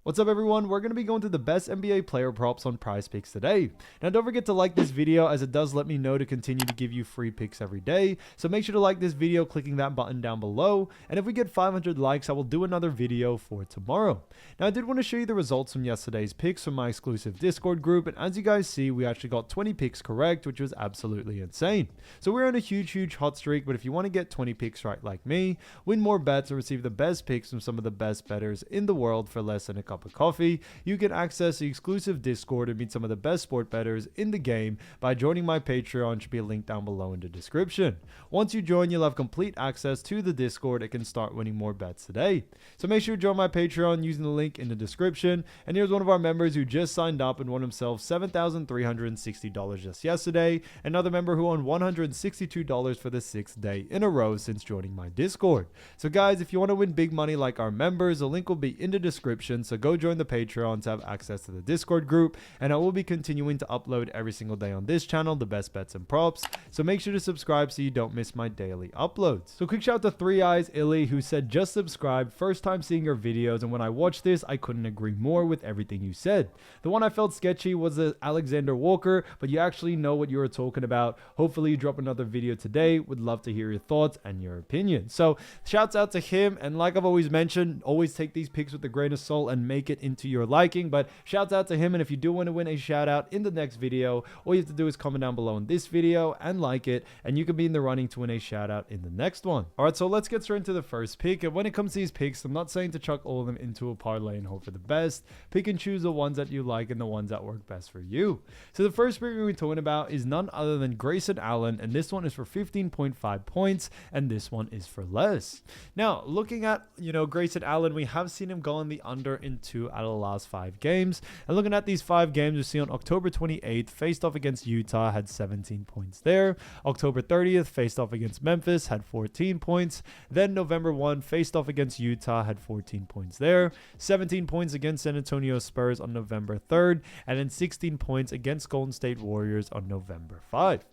What's up everyone, we're going to be going through the best NBA player props on PrizePicks today. Now don't forget to like this video as it does let me know to continue to give you free picks every day. So make sure to like this video clicking that button down below. And if we get 500 likes, I will do another video for tomorrow. Now I did want to show you the results from yesterday's picks from my exclusive Discord group. And as you guys see, we actually got 20 picks correct, which was absolutely insane. So we're on a huge hot streak, but if you want to get 20 picks right like me, win more bets, and receive the best picks from some of the best bettors in the world for less than a cup of coffee, you can access the exclusive Discord and meet some of the best sport bettors in the game by joining my Patreon. Should be a link down below in the description. Once you join, you'll have complete access to the Discord and can start winning more bets today. So make sure to join my Patreon using the link in the description. And here's one of our members who just signed up and won himself $7,360 just yesterday. Another member who won $162 for the 6th day in a row since joining my Discord. So guys, if you want to win big money like our members, the link will be in the description. So go join the Patreon to have access to the Discord group, and I will be continuing to upload every single day on this channel the best bets and props, so make sure to subscribe so you don't miss my daily uploads. So quick shout out to 3 Eyes Illy, who said just subscribe, first time seeing your videos, and when I watched this I couldn't agree more with everything you said. The one I felt sketchy was the Alexander Walker, but you actually know what you were talking about. Hopefully you drop another video today. Would love to hear your thoughts and your opinion. So shouts out to him, and like I've always mentioned, always take these picks with a grain of salt and make it into your liking. But shouts out to him, and if you do want to win a shout out in the next video, all you have to do is comment down below in this video and like it, and you can be in the running to win a shout out in the next one. All right, so let's get straight into the first pick. And when it comes to these picks, I'm not saying to chuck all of them into a parlay and hope for the best. Pick and choose the ones that you like and the ones that work best for you. So the first pick we're going to be talking about is none other than Grayson Allen, and this one is for 15.5 points, and this one is for less. Now looking at Grayson Allen, we have seen him go on the under in 2 out of the last 5 games. And looking at these 5 games, we see on October 28th, faced off against Utah, had 17 points there. October 30th, faced off against Memphis, had 14 points. Then November 1, faced off against Utah, had 14 points there. 17 points against San Antonio Spurs on November 3rd, and then 16 points against Golden State Warriors on November 5.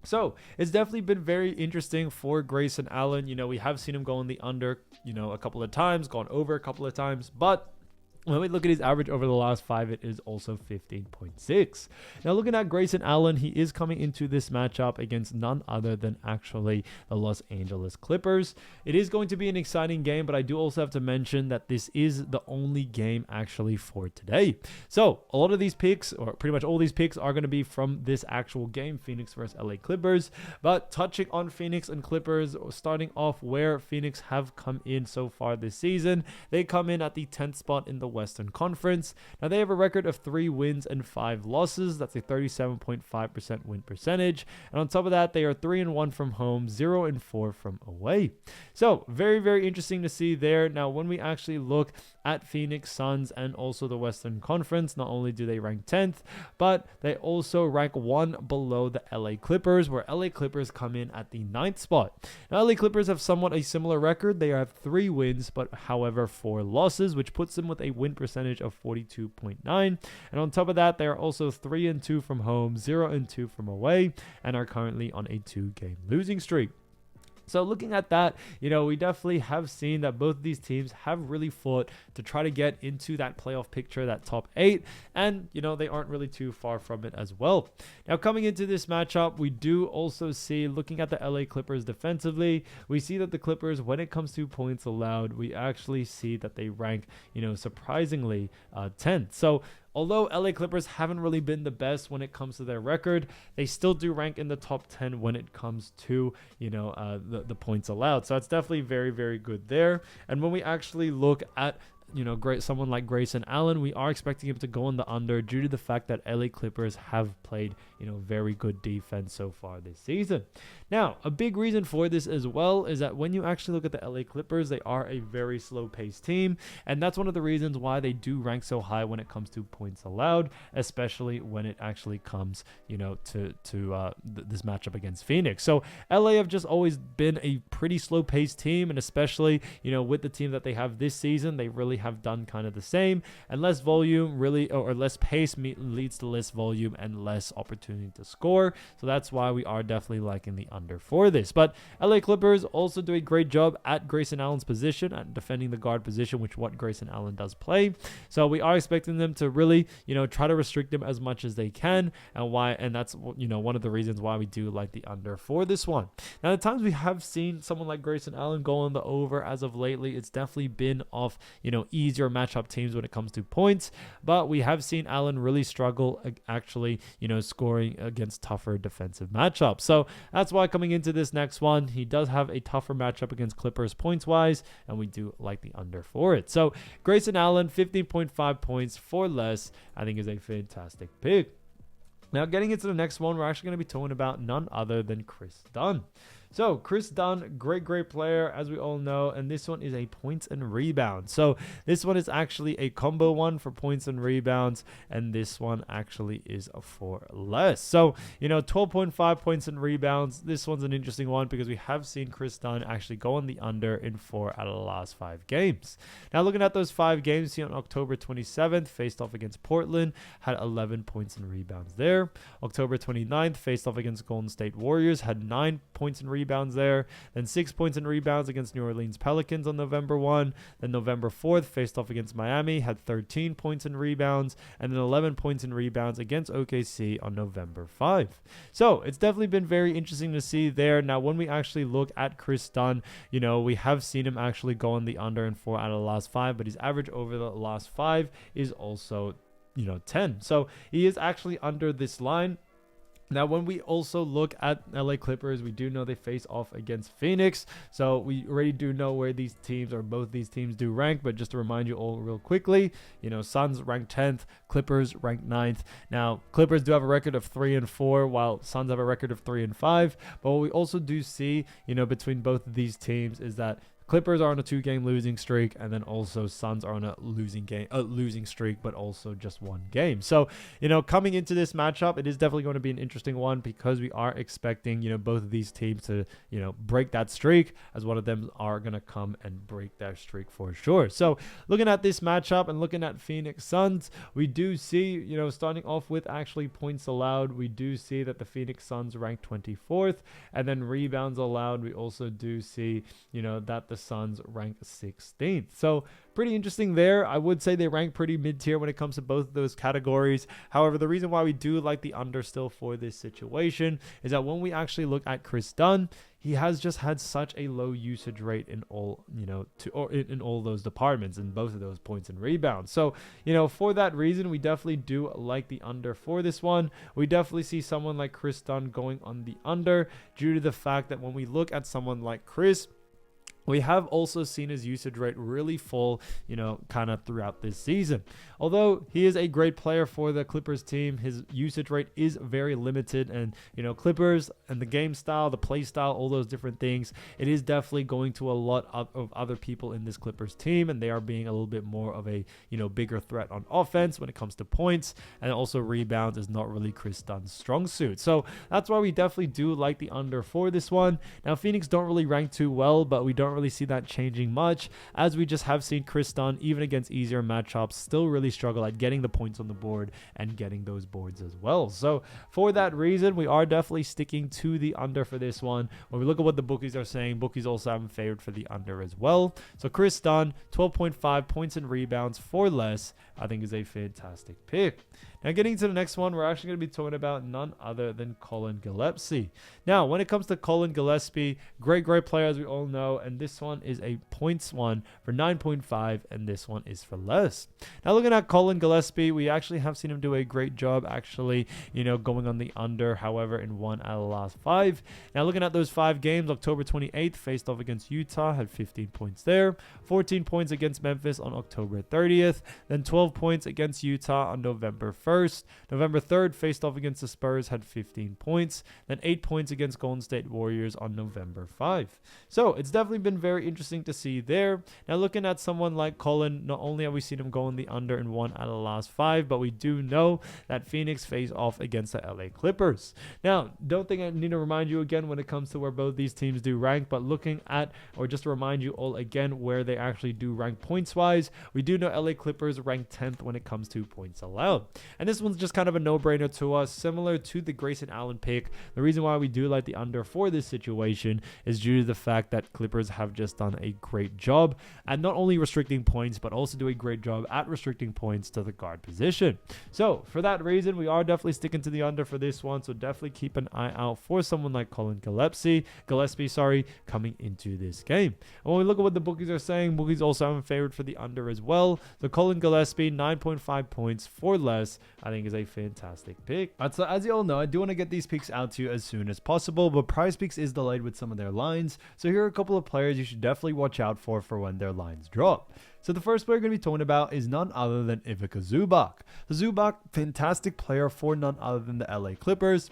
So it's definitely been very interesting for Grayson Allen. We have seen him go on the under, a couple of times, gone over a couple of times, but when we look at his average over the last 5, it is also 15.6. Now looking at Grayson Allen, he is coming into this matchup against none other than actually the Los Angeles Clippers. It is going to be an exciting game, but I do also have to mention that this is the only game actually for today. So a lot of these picks, or pretty much all these picks, are going to be from this actual game, Phoenix versus LA Clippers. But touching on Phoenix and Clippers, starting off where Phoenix have come in so far this season, they come in at the 10th spot in the Western Conference. Now they have a record of 3 wins and 5 losses. That's a 37.5% win percentage. And on top of that, they are 3-1 from home, 0-4 from away. So very interesting to see there. Now when we actually look at Phoenix Suns and also the Western Conference, not only do they rank 10th, but they also rank 1 below the LA Clippers, where LA Clippers come in at the 9th spot. Now LA Clippers have somewhat a similar record. They have 3 wins, but however 4 losses, which puts them with a win percentage of 42.9. And on top of that, they are also 3-2 from home, 0-2 from away, and are currently on a 2-game losing streak. So looking at that, we definitely have seen that both of these teams have really fought to try to get into that playoff picture, that top 8, and they aren't really too far from it as well. Now coming into this matchup, we do also see, looking at the LA Clippers defensively, we see that the Clippers, when it comes to points allowed, we actually see that they rank, surprisingly 10th. So although LA Clippers haven't really been the best when it comes to their record, they still do rank in the top 10 when it comes to, the points allowed. So it's definitely very good there. And when we actually look at someone like Grayson Allen, we are expecting him to go on the under due to the fact that LA Clippers have played, very good defense so far this season. Now, a big reason for this as well is that when you actually look at the LA Clippers, they are a very slow-paced team, and that's one of the reasons why they do rank so high when it comes to points allowed, especially when it actually comes, to this matchup against Phoenix. So LA have just always been a pretty slow-paced team, and especially, with the team that they have this season, they really have done kind of the same, and less volume really, or less pace leads to less volume and less opportunity to score. So that's why we are definitely liking the under for this. But LA Clippers also do a great job at Grayson Allen's position, at defending the guard position, which what Grayson Allen does play. So we are expecting them to really, try to restrict him as much as they can, and that's, one of the reasons why we do like the under for this one. Now, the times we have seen someone like Grayson Allen go on the over as of lately, it's definitely been off, easier matchup teams when it comes to points, but we have seen Allen really struggle actually, scoring against tougher defensive matchups. So that's why coming into this next one, he does have a tougher matchup against Clippers points wise, and we do like the under for it. So Grayson Allen, 15.5 points for less, I think is a fantastic pick. Now, getting into the next one, we're actually going to be talking about none other than Kris Dunn. So Kris Dunn, great player, as we all know, and this one is a points and rebounds. So this one is actually a combo one for points and rebounds, and this one actually is for less. So, 12.5 points and rebounds. This one's an interesting one because we have seen Kris Dunn actually go on the under in 4 out of the last 5 games. Now, looking at those 5 games, he on October 27th faced off against Portland, had 11 points and rebounds there. October 29th faced off against Golden State Warriors, had 9 points and rebounds there. Then 6 points and rebounds against New Orleans Pelicans on November 1. Then November 4th faced off against Miami, had 13 points and rebounds, and then 11 points and rebounds against OKC on November 5. So it's definitely been very interesting to see there. Now, when we actually look at Kris Dunn, we have seen him actually go on the under in 4 out of the last 5, but his average over the last 5 is also 10. So he is actually under this line. Now, when we also look at LA Clippers, we do know they face off against Phoenix. So we already do know where these teams, or both these teams, do rank. But just to remind you all real quickly, Suns ranked 10th, Clippers ranked 9th. Now, Clippers do have a record of 3-4, while Suns have a record of 3-5. But what we also do see, between both of these teams is that Clippers are on a 2-game losing streak, and then also Suns are on a losing streak, but also just 1 game. So, coming into this matchup, it is definitely going to be an interesting one because we are expecting, both of these teams to, break that streak, as one of them are going to come and break that streak for sure. So, looking at this matchup and looking at Phoenix Suns, we do see, starting off with actually points allowed, we do see that the Phoenix Suns rank 24th, and then rebounds allowed, we also do see, that the Suns rank 16th. So pretty interesting there. I would say they rank pretty mid-tier when it comes to both of those categories. However, the reason why we do like the under still for this situation is that when we actually look at Kris Dunn, he has just had such a low usage rate in all, in all those departments, in both of those points and rebounds. So, for that reason, we definitely do like the under for this one. We definitely see someone like Kris Dunn going on the under due to the fact that when we look at someone like Kris, we have also seen his usage rate really fall, kind of throughout this season. Although he is a great player for the Clippers team, his usage rate is very limited. And, Clippers and the game style, the play style, all those different things, it is definitely going to a lot of other people in this Clippers team. And they are being a little bit more of a, bigger threat on offense when it comes to points. And also rebounds is not really Kris Dunn's strong suit. So that's why we definitely do like the under for this one. Now, Phoenix don't really rank too well, but we don't really see that changing much, as we just have seen Kris Dunn, even against easier matchups, still really struggle at getting the points on the board and getting those boards as well. So for that reason, we are definitely sticking to the under for this one. When we look at what the bookies are saying, bookies also have him favored for the under as well. So Kris Dunn, 12.5 points and rebounds for less, I think is a fantastic pick. Now, getting to the next one, we're actually going to be talking about none other than Colin Gillespie. Now, when it comes to Colin Gillespie, great player, as we all know, and this one is a points one for 9.5, and this one is for less. Now, looking at Colin Gillespie, we actually have seen him do a great job, actually, going on the under, however, in 1 out of the last 5. Now, looking at those 5 games, October 28th, faced off against Utah, had 15 points there, 14 points against Memphis on October 30th, then 12 points against Utah on November 1st. 1st. November 3rd, faced off against the Spurs, had 15 points. Then 8 points against Golden State Warriors on November 5. So it's definitely been very interesting to see there. Now looking at someone like Colin, not only have we seen him go in the under in 1 out of the last 5, but we do know that Phoenix face off against the LA Clippers. Now, don't think I need to remind you again when it comes to where both these teams do rank, but looking at, or just to remind you all again, where they actually do rank points wise, we do know LA Clippers rank 10th when it comes to points allowed. And this one's just kind of a no-brainer to us, similar to the Grayson Allen pick. The reason why we do like the under for this situation is due to the fact that Clippers have just done a great job at not only restricting points, but also do a great job at restricting points to the guard position. So for that reason, we are definitely sticking to the under for this one. So definitely keep an eye out for someone like Colin Gillespie, coming into this game. And when we look at what the bookies are saying, bookies also have him favored for the under as well. So Colin Gillespie, 9.5 points for less, I think is a fantastic pick. So as you all know, I do want to get these picks out to you as soon as possible, but PrizePicks is delayed with some of their lines. So here are a couple of players you should definitely watch out for when their lines drop. So the first player we're going to be talking about is none other than Ivica Zubac. Zubac, fantastic player for none other than the LA Clippers.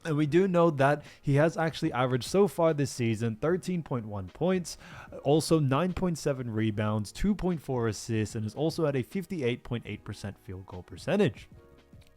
And we do know that he has actually averaged so far this season 13.1 points, also 9.7 rebounds, 2.4 assists, and is also at a 58.8% field goal percentage.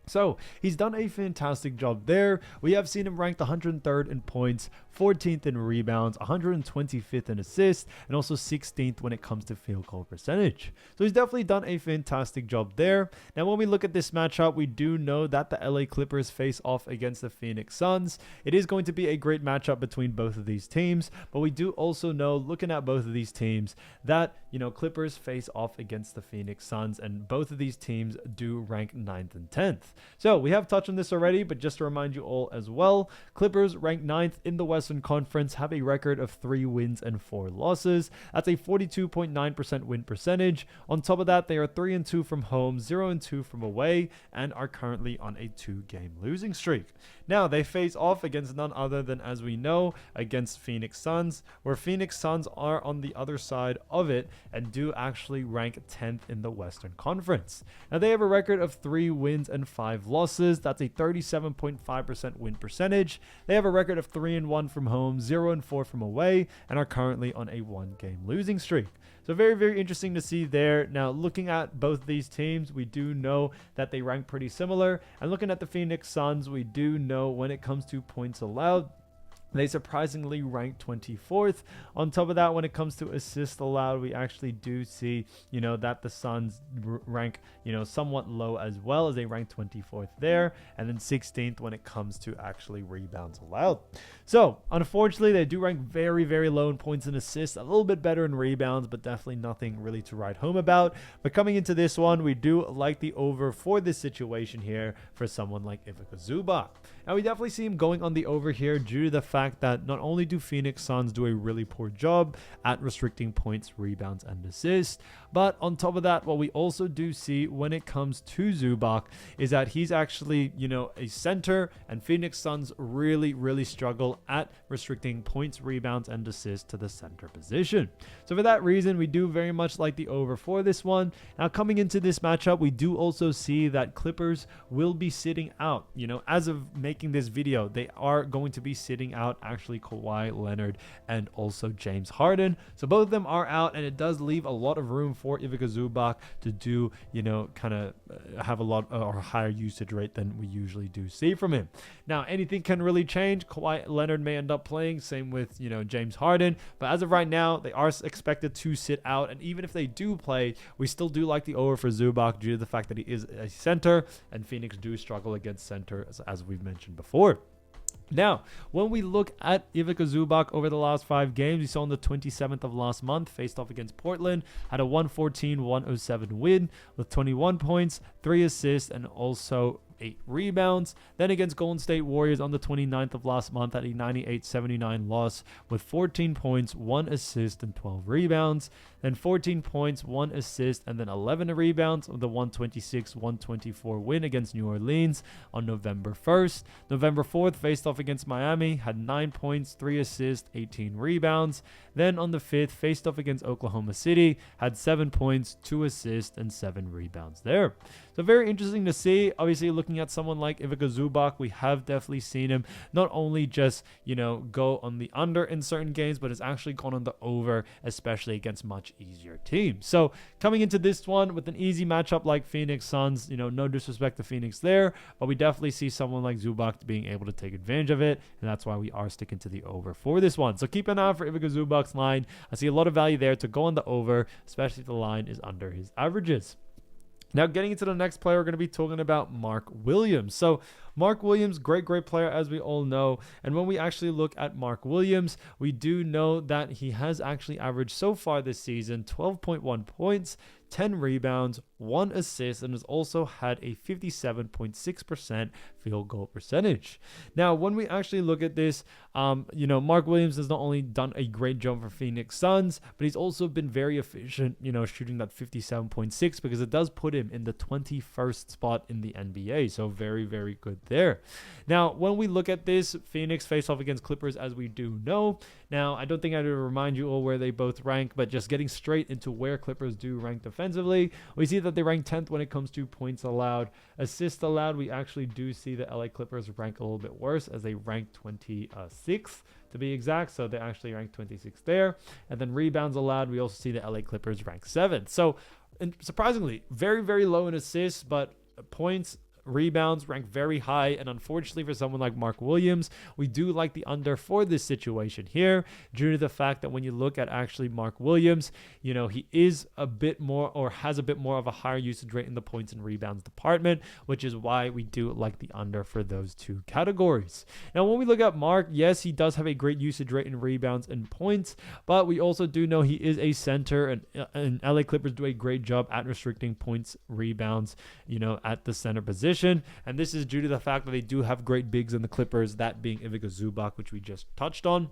So he's done a fantastic job there. We have seen him ranked 103rd in points, 14th in rebounds, 125th in assists, and also 16th when it comes to field goal percentage. So he's definitely done a fantastic job there. Now, when we look at this matchup, we do know that the LA Clippers face off against the Phoenix Suns. It is going to be a great matchup between both of these teams, but we do also know, looking at both of these teams, that, Clippers face off against the Phoenix Suns, and both of these teams do rank 9th and 10th. So we have touched on this already, but just to remind you all as well, Clippers rank 9th in the Western Conference, have a record of 3 wins and 4 losses. That's a 42.9% win percentage. On top of that, they are 3-2 from home, 0-2 from away, and are currently on a 2-game losing streak. Now, they face off against none other than, as we know, against Phoenix Suns, where Phoenix Suns are on the other side of it and do actually rank 10th in the Western Conference. Now, they have a record of 3 wins and 5 losses. That's a 37.5% win percentage. They have a record of 3-1 from home, 0-4 from away, and are currently on a 1-game losing streak. So very, very interesting to see there. Now, looking at both these teams, we do know that they rank pretty similar. And looking at the Phoenix Suns, we do know when it comes to points allowed, they surprisingly rank 24th. On top of that, when it comes to assists allowed, we actually do see, that the Suns rank, somewhat low as well, as they rank 24th there, and then 16th when it comes to actually rebounds allowed. So, unfortunately, they do rank very, very low in points and assists, a little bit better in rebounds, but definitely nothing really to write home about. But coming into this one, we do like the over for this situation here for someone like Ivica Zubac. Now, we definitely see him going on the over here due to the fact that not only do Phoenix Suns do a really poor job at restricting points, rebounds, and assists, but on top of that, what we also do see when it comes to Zubac is that he's actually, a center, and Phoenix Suns really, really struggle at restricting points, rebounds, and assists to the center position. So for that reason, we do very much like the over for this one. Now, coming into this matchup, we do also see that Clippers will be sitting out. As of making this video, they are going to be sitting out actually Kawhi Leonard and also James Harden. So both of them are out, and it does leave a lot of room for Ivica Zubac to do, kind of have a lot or higher usage rate than we usually do see from him. Now, anything can really change. Kawhi Leonard may end up playing, same with, James Harden, but as of right now, they are expected to sit out, and even if they do play, we still do like the over for Zubac due to the fact that he is a center, and Phoenix do struggle against center, as we've mentioned before. Now, when we look at Ivica Zubac over the last 5 games, we saw on the 27th of last month, faced off against Portland, had a 114-107 win with 21 points, 3 assists, and also 8 rebounds. Then against Golden State Warriors on the 29th of last month had a 98-79 loss with 14 points, 1 assist, and 12 rebounds. Then 14 points, 1 assist, and then 11 rebounds with the 126-124 win against New Orleans on November 1st. November 4th faced off against Miami, had 9 points, 3 assists, 18 rebounds. Then on the 5th faced off against Oklahoma City, had 7 points, 2 assists, and 7 rebounds there. So very interesting to see. Obviously, looking at someone like Ivica Zubac, we have definitely seen him not only just, go on the under in certain games, but has actually gone on the over, especially against much easier teams. So coming into this one with an easy matchup like Phoenix Suns, no disrespect to Phoenix there, but we definitely see someone like Zubac being able to take advantage of it, and that's why we are sticking to the over for this one. So keep an eye out for Ivica Zubac's line. I see a lot of value there to go on the over, especially if the line is under his averages. Now, getting into the next player, we're going to be talking about Mark Williams. So, Mark Williams, great player, as we all know. And when we actually look at Mark Williams, we do know that he has actually averaged so far this season 12.1 points, 10 rebounds, 1 assist, and has also had a 57.6% field goal percentage. Now, when we actually look at this, Mark Williams has not only done a great job for Phoenix Suns, but he's also been very efficient, shooting that 57.6 because it does put him in the 21st spot in the NBA. So very, very good there. Now, when we look at this, Phoenix face off against Clippers, as we do know. Now, I don't think I need to remind you all where they both rank, but just getting straight into where Clippers do rank defensively, we see that they rank 10th when it comes to points allowed. Assists allowed, we actually do see the LA Clippers rank a little bit worse, as they rank 26th to be exact. So they actually rank 26th there. And then rebounds allowed, we also see the LA Clippers rank 7th. So surprisingly, very, very low in assists, but points, rebounds rank very high, and unfortunately for someone like Mark Williams, we do like the under for this situation here, due to the fact that when you look at actually Mark Williams, he is a bit more, or has a bit more of a higher usage rate in the points and rebounds department, which is why we do like the under for those two categories. Now, when we look at Mark, yes, he does have a great usage rate in rebounds and points, but we also do know he is a center, and LA Clippers do a great job at restricting points, rebounds, at the center position. And this is due to the fact that they do have great bigs in the Clippers, that being Ivica Zubac, which we just touched on.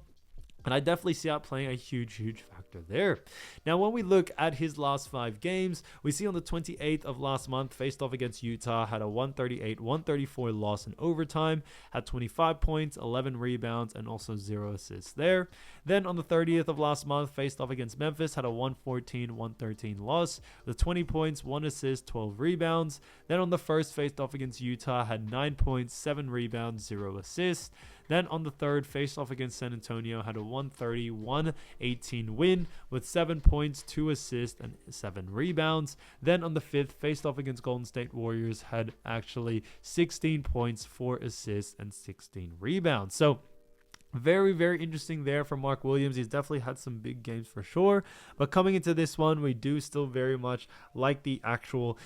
And I definitely see that playing a huge factor there. Now, when we look at his last 5 games, we see on the 28th of last month, faced off against Utah, had a 138-134 loss in overtime, had 25 points, 11 rebounds, and also 0 assists there. Then on the 30th of last month, faced off against Memphis, had a 114-113 loss, with 20 points, 1 assist, 12 rebounds. Then on the 1st, faced off against Utah, had 9 points, 7 rebounds, 0 assists. Then on the 3rd, faced off against San Antonio, had a 130-118 win with 7 points, 2 assists, and 7 rebounds. Then on the 5th, faced off against Golden State Warriors, had actually 16 points, 4 assists, and 16 rebounds. So very, very interesting there for Mark Williams. He's definitely had some big games for sure. But coming into this one, we do still very much like the actual,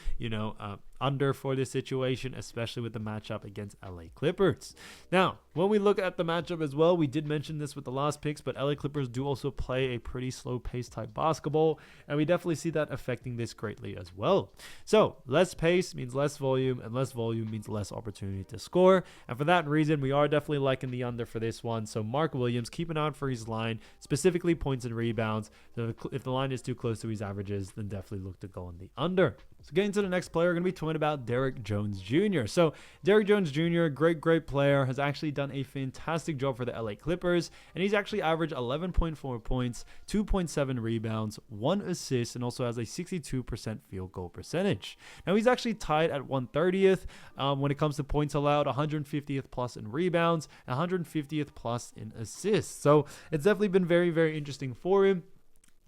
under for this situation, especially with the matchup against LA Clippers. Now, when we look at the matchup as well, we did mention this with the last picks, but LA Clippers do also play a pretty slow pace type basketball, and we definitely see that affecting this greatly as well. So less pace means less volume, and less volume means less opportunity to score. And for that reason, we are definitely liking the under for this one. So Mark Williams, keep an eye out for his line, specifically points and rebounds. So if the line is too close to his averages, then definitely look to go on the under. So getting to the next player, we're going to be talking about Derrick Jones Jr. So Derrick Jones Jr., great player, has actually done a fantastic job for the LA Clippers, and he's actually averaged 11.4 points, 2.7 rebounds, 1 assist, and also has a 62% field goal percentage. Now he's actually tied at 130th when it comes to points allowed, 150th plus in rebounds, 150th plus in assists. So it's definitely been very, very interesting for him.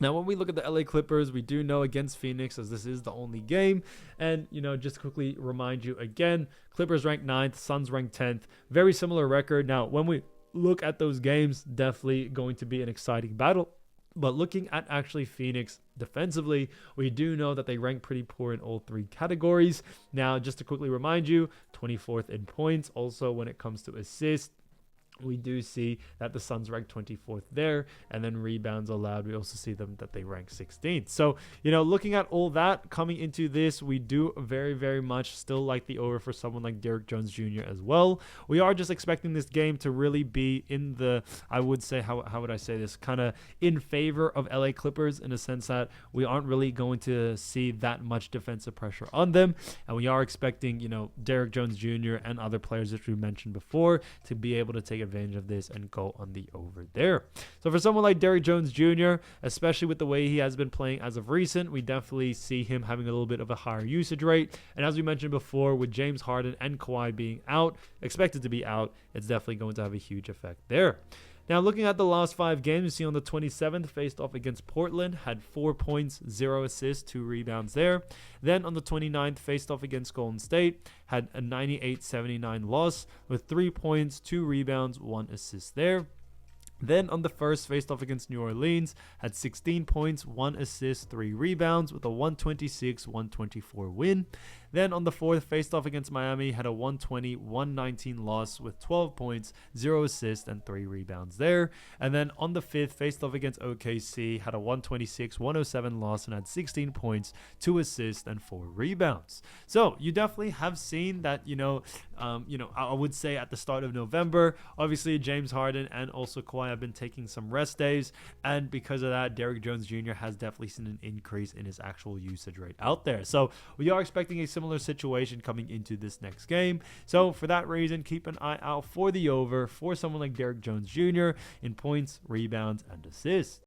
Now, when we look at the LA Clippers, we do know against Phoenix, as this is the only game. And, just to quickly remind you again, Clippers ranked 9th, Suns ranked 10th. Very similar record. Now, when we look at those games, definitely going to be an exciting battle. But looking at actually Phoenix defensively, we do know that they rank pretty poor in all 3 categories. Now, just to quickly remind you, 24th in points. Also, when it comes to assists, we do see that the Suns rank 24th there, and then rebounds allowed, we also see them that they rank 16th. So, looking at all that coming into this, we do very, very much still like the over for someone like Derrick Jones Jr. as well. We are just expecting this game to really be in the, I would say, how would I say this, kind of in favor of LA Clippers, in a sense that we aren't really going to see that much defensive pressure on them, and we are expecting, Derrick Jones Jr. and other players that we mentioned before to be able to take advantage of this and go on the over there. So for someone like Derrick Jones Jr., especially with the way he has been playing as of recent, we definitely see him having a little bit of a higher usage rate. And as we mentioned before, with James Harden and Kawhi being out, expected to be out, it's definitely going to have a huge effect there. Now, looking at the last 5 games, you see on the 27th, faced off against Portland, had 4 points, 0 assists, 2 rebounds there. Then on the 29th, faced off against Golden State, had a 98-79 loss with 3 points, 2 rebounds, 1 assist there. Then on the first, faced off against New Orleans, had 16 points, 1 assist, 3 rebounds with a 126-124 win. Then on the fourth, faced off against Miami, had a 120-119 loss with 12 points, 0 assists, and 3 rebounds there. And then on the fifth, faced off against OKC, had a 126-107 loss and had 16 points, 2 assists, and 4 rebounds. So you definitely have seen that, I would say at the start of November, obviously James Harden and also Kawhi have been taking some rest days. And because of that, Derrick Jones Jr. has definitely seen an increase in his actual usage rate out there. So we are expecting a similar situation coming into this next game. So for that reason, keep an eye out for the over for someone like Derrick Jones Jr. in points, rebounds, and assists.